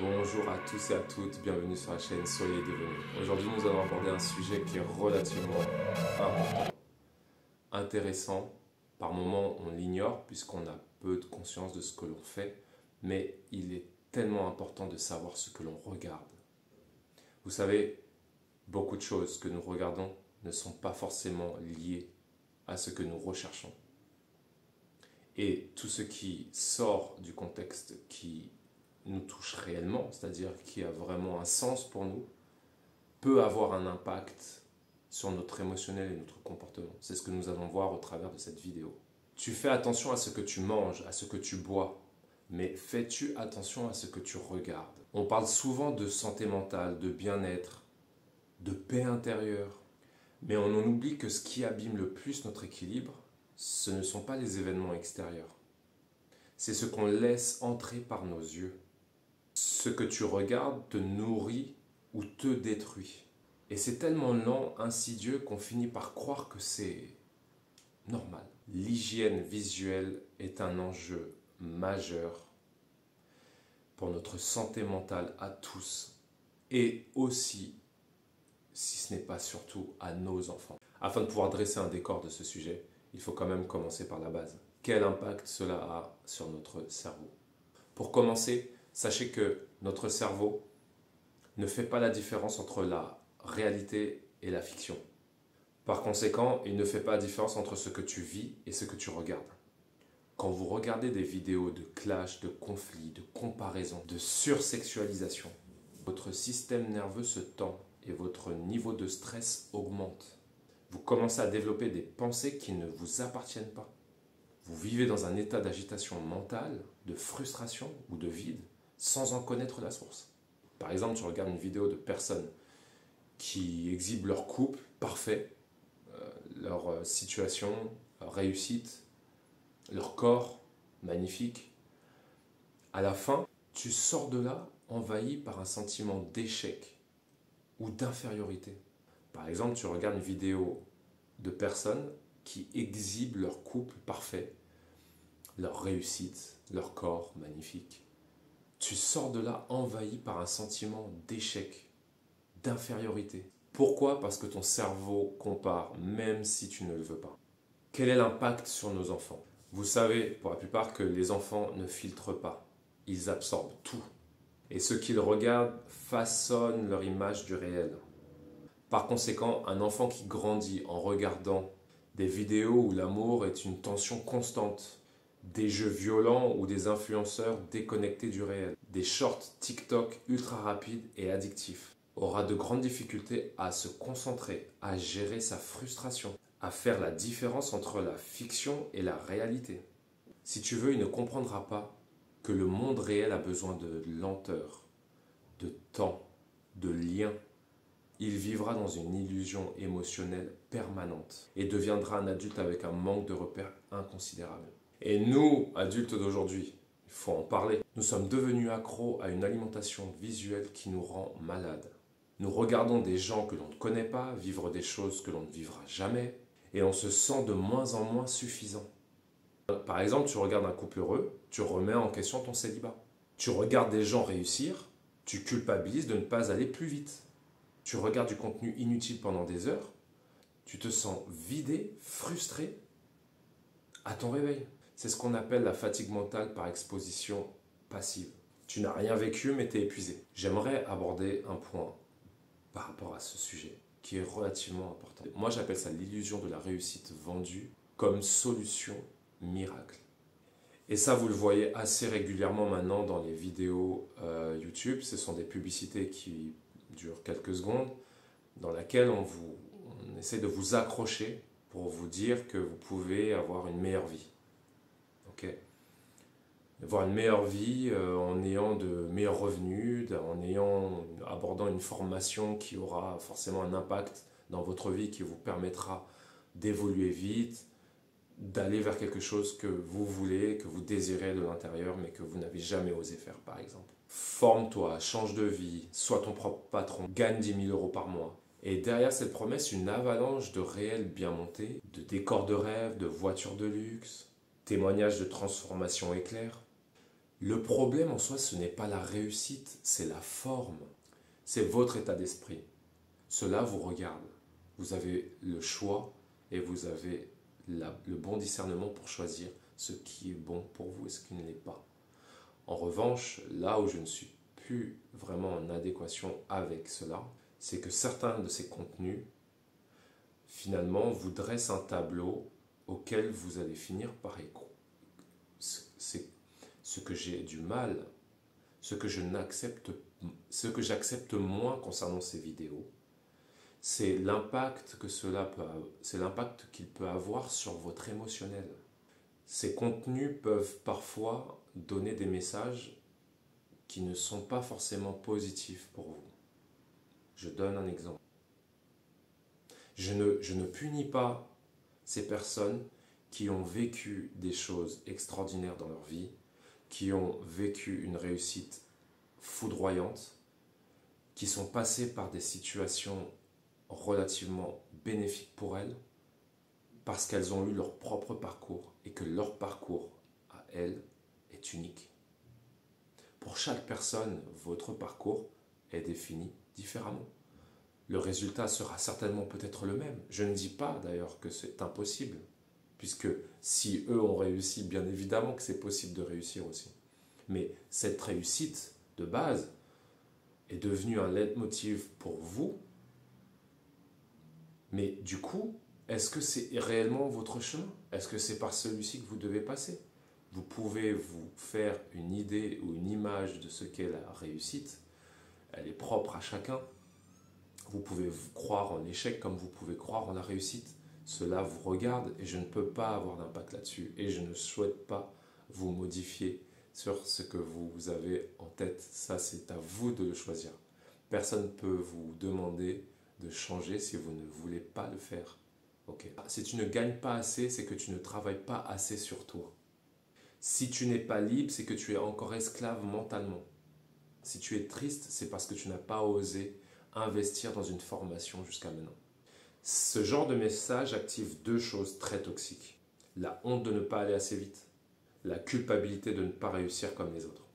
Bonjour à tous et à toutes, bienvenue sur la chaîne Soyez Devenus. Aujourd'hui, nous allons aborder un sujet qui est relativement important, intéressant. Par moments, on l'ignore puisqu'on a peu de conscience de ce que l'on fait, mais il est tellement important de savoir ce que l'on regarde. Vous savez, beaucoup de choses que nous regardons ne sont pas forcément liées à ce que nous recherchons. Et tout ce qui sort du contexte qui nous touche réellement, c'est-à-dire qui a vraiment un sens pour nous, peut avoir un impact sur notre émotionnel et notre comportement. C'est ce que nous allons voir au travers de cette vidéo. Tu fais attention à ce que tu manges, à ce que tu bois, mais fais-tu attention à ce que tu regardes? On parle souvent de santé mentale, de bien-être, de paix intérieure, mais on en oublie que ce qui abîme le plus notre équilibre, ce ne sont pas les événements extérieurs. C'est ce qu'on laisse entrer par nos yeux. Ce que tu regardes te nourrit ou te détruit. Et c'est tellement lent, insidieux qu'on finit par croire que c'est normal. L'hygiène visuelle est un enjeu majeur pour notre santé mentale à tous et aussi, si ce n'est pas surtout, à nos enfants. Afin de pouvoir dresser un décor de ce sujet, il faut quand même commencer par la base. Quel impact cela a sur notre cerveau? Pour commencer, sachez que notre cerveau ne fait pas la différence entre la réalité et la fiction. Par conséquent, il ne fait pas la différence entre ce que tu vis et ce que tu regardes. Quand vous regardez des vidéos de clash, de conflits, de comparaison, de sursexualisation, votre système nerveux se tend et votre niveau de stress augmente. Vous commencez à développer des pensées qui ne vous appartiennent pas. Vous vivez dans un état d'agitation mentale, de frustration ou de vide, sans en connaître la source. Par exemple, tu regardes une vidéo de personnes qui exhibent leur couple parfait, leur situation, leur réussite, leur corps magnifique. À la fin, tu sors de là envahi par un sentiment d'échec ou d'infériorité. Par exemple, tu regardes une vidéo de personnes qui exhibent leur couple parfait, leur réussite, leur corps magnifique. Tu sors de là envahi par un sentiment d'échec, d'infériorité. Pourquoi? Parce que ton cerveau compare, même si tu ne le veux pas. Quel est l'impact sur nos enfants? Vous savez, pour la plupart, que les enfants ne filtrent pas. Ils absorbent tout. Et ce qu'ils regardent façonne leur image du réel. Par conséquent, un enfant qui grandit en regardant des vidéos où l'amour est une tension constante, des jeux violents ou des influenceurs déconnectés du réel, des shorts TikTok ultra rapides et addictifs, aura de grandes difficultés à se concentrer, à gérer sa frustration, à faire la différence entre la fiction et la réalité. Si tu veux, il ne comprendra pas que le monde réel a besoin de lenteur, de temps, de lien. Il vivra dans une illusion émotionnelle permanente et deviendra un adulte avec un manque de repères inconsidérable. Et nous, adultes d'aujourd'hui, il faut en parler. Nous sommes devenus accros à une alimentation visuelle qui nous rend malades. Nous regardons des gens que l'on ne connaît pas, vivre des choses que l'on ne vivra jamais, et on se sent de moins en moins suffisant. Par exemple, tu regardes un couple heureux, tu remets en question ton célibat. Tu regardes des gens réussir, tu culpabilises de ne pas aller plus vite. Tu regardes du contenu inutile pendant des heures, tu te sens vidé, frustré à ton réveil. C'est ce qu'on appelle la fatigue mentale par exposition passive. Tu n'as rien vécu mais tu es épuisé. J'aimerais aborder un point par rapport à ce sujet qui est relativement important. Moi j'appelle ça l'illusion de la réussite vendue comme solution miracle. Et ça vous le voyez assez régulièrement maintenant dans les vidéos YouTube. Ce sont des publicités qui durent quelques secondes dans laquelle on essaie de vous accrocher pour vous dire que vous pouvez avoir une meilleure vie. Okay. Avoir une meilleure vie en ayant de meilleurs revenus, en abordant une formation qui aura forcément un impact dans votre vie, qui vous permettra d'évoluer vite, d'aller vers quelque chose que vous voulez, que vous désirez de l'intérieur, mais que vous n'avez jamais osé faire, par exemple. Forme-toi, change de vie, sois ton propre patron, gagne 10 000 € par mois. Et derrière cette promesse, une avalanche de réels bien montés, de décors de rêve, de voitures de luxe, témoignages de transformation éclair. Le problème en soi, ce n'est pas la réussite, c'est la forme. C'est votre état d'esprit. Cela vous regarde. Vous avez le choix et vous avez le bon discernement pour choisir ce qui est bon pour vous et ce qui ne l'est pas. En revanche, là où je ne suis plus vraiment en adéquation avec cela, c'est que certains de ces contenus, finalement, vous dressent un tableau auquel vous allez finir par écouter. C'est ce que j'ai du mal, ce que j'accepte moins concernant ces vidéos, c'est l'impact qu'il peut avoir sur votre émotionnel. Ces contenus peuvent parfois donner des messages qui ne sont pas forcément positifs pour vous. Je donne un exemple. Je ne punis pas ces personnes qui ont vécu des choses extraordinaires dans leur vie, qui ont vécu une réussite foudroyante, qui sont passées par des situations relativement bénéfiques pour elles, parce qu'elles ont eu leur propre parcours et que leur parcours à elles est unique. Pour chaque personne, votre parcours est défini différemment. Le résultat sera certainement peut-être le même. Je ne dis pas d'ailleurs que c'est impossible, puisque si eux ont réussi, bien évidemment que c'est possible de réussir aussi. Mais cette réussite de base est devenue un leitmotiv pour vous. Mais du coup, est-ce que c'est réellement votre chemin? Est-ce que c'est par celui-ci que vous devez passer? Vous pouvez vous faire une idée ou une image de ce qu'est la réussite. Elle est propre à chacun. Vous pouvez croire en l'échec comme vous pouvez croire en la réussite. Cela vous regarde et je ne peux pas avoir d'impact là-dessus. Et je ne souhaite pas vous modifier sur ce que vous avez en tête. Ça, c'est à vous de le choisir. Personne ne peut vous demander de changer si vous ne voulez pas le faire. Okay. Si tu ne gagnes pas assez, c'est que tu ne travailles pas assez sur toi. Si tu n'es pas libre, c'est que tu es encore esclave mentalement. Si tu es triste, c'est parce que tu n'as pas osé investir dans une formation jusqu'à maintenant. Ce genre de message active deux choses très toxiques. La honte de ne pas aller assez vite, la culpabilité de ne pas réussir comme les autres.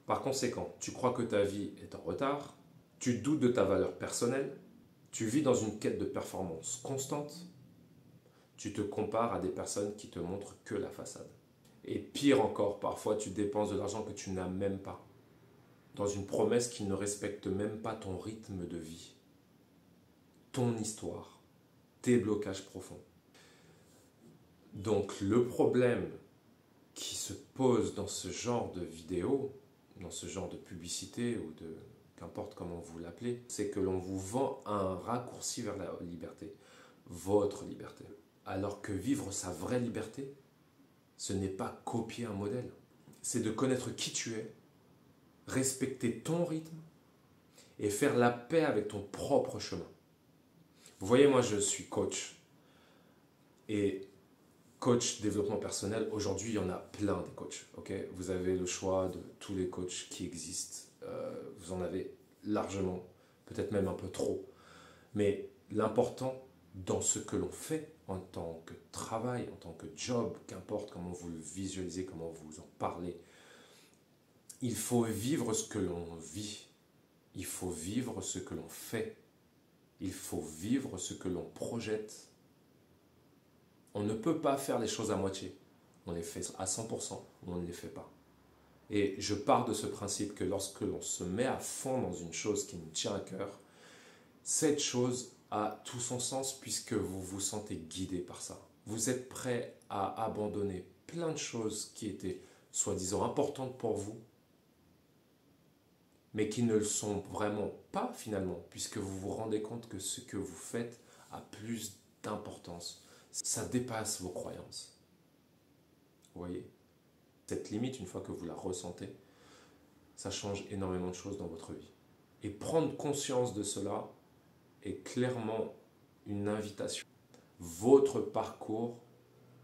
Par conséquent, tu crois que ta vie est en retard, tu doutes de ta valeur personnelle, tu vis dans une quête de performance constante, tu te compares à des personnes qui te montrent que la façade. Et pire encore, parfois tu dépenses de l'argent que tu n'as même pas, dans une promesse qui ne respecte même pas ton rythme de vie, ton histoire, tes blocages profonds. Donc le problème qui se pose dans ce genre de vidéo, dans ce genre de publicité ou de qu'importe comment vous l'appelez, c'est que l'on vous vend un raccourci vers la liberté, votre liberté. Alors que vivre sa vraie liberté, ce n'est pas copier un modèle, c'est de connaître qui tu es, respecter ton rythme et faire la paix avec ton propre chemin. Vous voyez, moi je suis coach et coach développement personnel, aujourd'hui il y en a plein des coachs. Okay, vous avez le choix de tous les coachs qui existent, vous en avez largement, peut-être même un peu trop. Mais l'important dans ce que l'on fait en tant que travail, en tant que job, qu'importe comment vous le visualisez, comment vous en parlez, il faut vivre ce que l'on vit, il faut vivre ce que l'on fait, il faut vivre ce que l'on projette. On ne peut pas faire les choses à moitié. On les fait à 100% ou on ne les fait pas. Et je pars de ce principe que lorsque l'on se met à fond dans une chose qui nous tient à cœur, cette chose a tout son sens puisque vous vous sentez guidé par ça. Vous êtes prêt à abandonner plein de choses qui étaient soi-disant importantes pour vous, mais qui ne le sont vraiment pas finalement, puisque vous vous rendez compte que ce que vous faites a plus d'importance. Ça dépasse vos croyances. Vous voyez? Cette limite, une fois que vous la ressentez, ça change énormément de choses dans votre vie. Et prendre conscience de cela est clairement une invitation. Votre parcours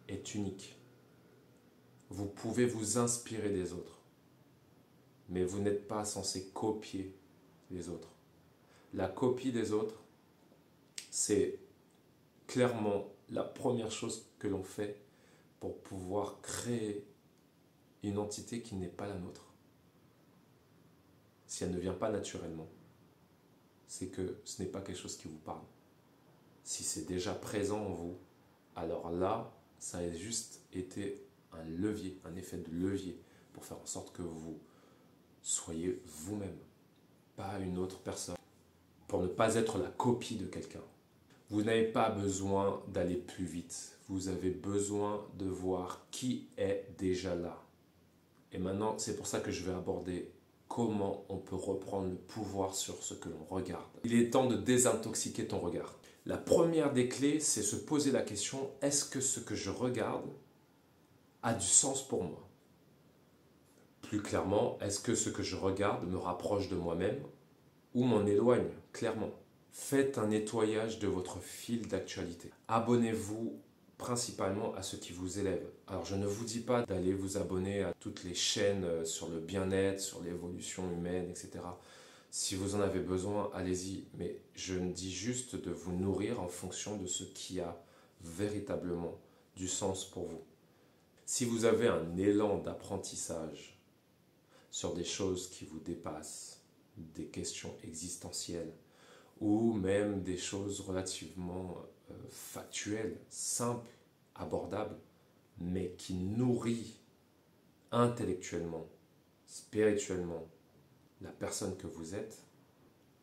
est unique. Vous pouvez vous inspirer des autres, mais vous n'êtes pas censé copier les autres. La copie des autres, c'est clairement la première chose que l'on fait pour pouvoir créer une entité qui n'est pas la nôtre. si elle ne vient pas naturellement, c'est que ce n'est pas quelque chose qui vous parle. Si c'est déjà présent en vous, alors là, ça a juste été un levier, un effet de levier pour faire en sorte que vous soyez vous-même, pas une autre personne, pour ne pas être la copie de quelqu'un. Vous n'avez pas besoin d'aller plus vite, vous avez besoin de voir qui est déjà là. Et maintenant, c'est pour ça que je vais aborder comment on peut reprendre le pouvoir sur ce que l'on regarde. Il est temps de désintoxiquer ton regard. La première des clés, c'est se poser la question, est-ce que ce que je regarde a du sens pour moi? Plus clairement, est-ce que ce que je regarde me rapproche de moi-même ou m'en éloigne, clairement? Faites un nettoyage de votre fil d'actualité. Abonnez-vous principalement à ce qui vous élève. Alors je ne vous dis pas d'aller vous abonner à toutes les chaînes sur le bien-être, sur l'évolution humaine, etc. Si vous en avez besoin, allez-y. Mais je me dis juste de vous nourrir en fonction de ce qui a véritablement du sens pour vous. Si vous avez un élan d'apprentissage sur des choses qui vous dépassent, des questions existentielles, ou même des choses relativement factuelles, simples, abordables, mais qui nourrit intellectuellement, spirituellement la personne que vous êtes,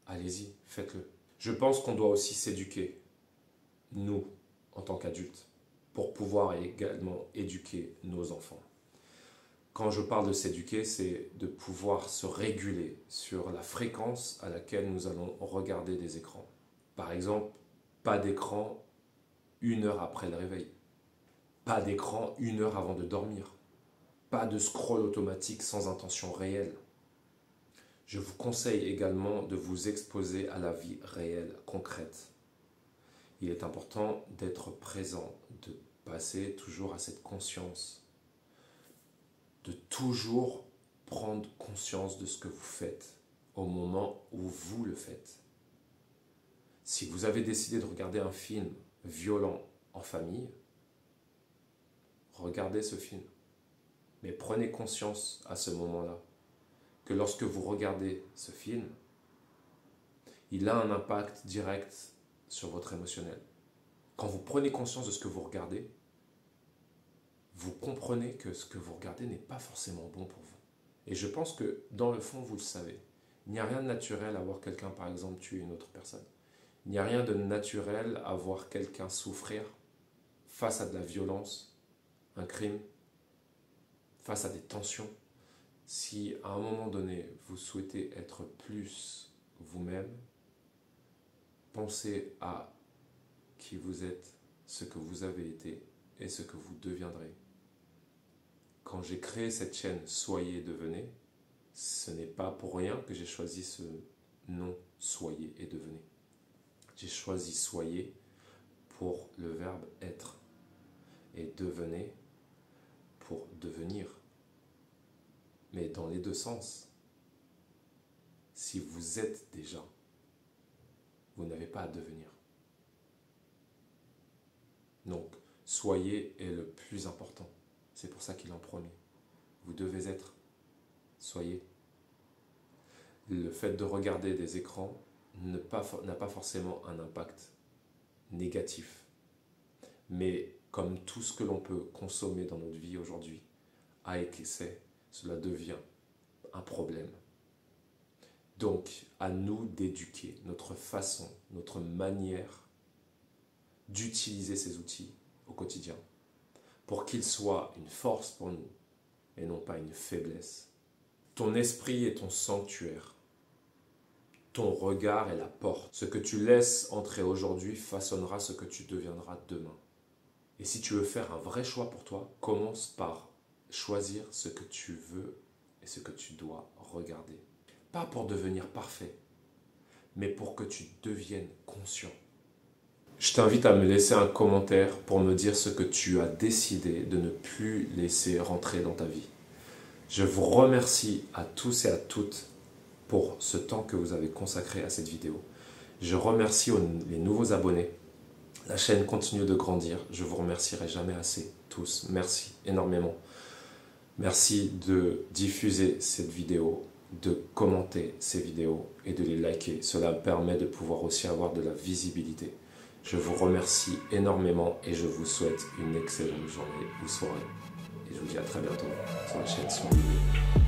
allez-y, faites-le. Je pense qu'on doit aussi s'éduquer, nous, en tant qu'adultes, pour pouvoir également éduquer nos enfants. Quand je parle de s'éduquer, c'est de pouvoir se réguler sur la fréquence à laquelle nous allons regarder des écrans. Par exemple, pas d'écran 1 heure après le réveil. Pas d'écran 1 heure avant de dormir. Pas de scroll automatique sans intention réelle. Je vous conseille également de vous exposer à la vie réelle, concrète. Il est important d'être présent, de passer toujours à cette conscience, de toujours prendre conscience de ce que vous faites au moment où vous le faites. Si vous avez décidé de regarder un film violent en famille, regardez ce film. Mais prenez conscience à ce moment-là que lorsque vous regardez ce film, il a un impact direct sur votre émotionnel. Quand vous prenez conscience de ce que vous regardez, vous comprenez que ce que vous regardez n'est pas forcément bon pour vous. Et je pense que dans le fond, vous le savez. Il n'y a rien de naturel à voir quelqu'un, par exemple, tuer une autre personne. Il n'y a rien de naturel à voir quelqu'un souffrir face à de la violence, un crime, face à des tensions. Si à un moment donné, vous souhaitez être plus vous-même, pensez à qui vous êtes, ce que vous avez été et ce que vous deviendrez. Quand j'ai créé cette chaîne Soyez, devenez, ce n'est pas pour rien que j'ai choisi ce nom Soyez et devenez. J'ai choisi Soyez pour le verbe être et devenez pour devenir. Mais dans les deux sens. Si vous êtes déjà, vous n'avez pas à devenir. Donc, soyez est le plus important. C'est pour ça qu'il est en premier. Vous devez être. Soyez. Le fait de regarder des écrans n'a pas forcément un impact négatif. Mais comme tout ce que l'on peut consommer dans notre vie aujourd'hui, à excès, cela devient un problème. Donc, à nous d'éduquer notre façon, notre manière d'utiliser ces outils au quotidien pour qu'ils soient une force pour nous et non pas une faiblesse. Ton esprit est ton sanctuaire. Ton regard est la porte. Ce que tu laisses entrer aujourd'hui façonnera ce que tu deviendras demain. Et si tu veux faire un vrai choix pour toi, commence par choisir ce que tu veux et ce que tu dois regarder. Pas pour devenir parfait, mais pour que tu deviennes conscient. Je t'invite à me laisser un commentaire pour me dire ce que tu as décidé de ne plus laisser rentrer dans ta vie. Je vous remercie à tous et à toutes pour ce temps que vous avez consacré à cette vidéo. Je remercie les nouveaux abonnés. La chaîne continue de grandir. Je vous remercierai jamais assez, tous. Merci énormément. Merci de diffuser cette vidéo de commenter ces vidéos et de les liker. Cela permet de pouvoir aussi avoir de la visibilité. Je vous remercie énormément et je vous souhaite une excellente journée ou soirée. Et je vous dis à très bientôt sur la chaîne Soyez.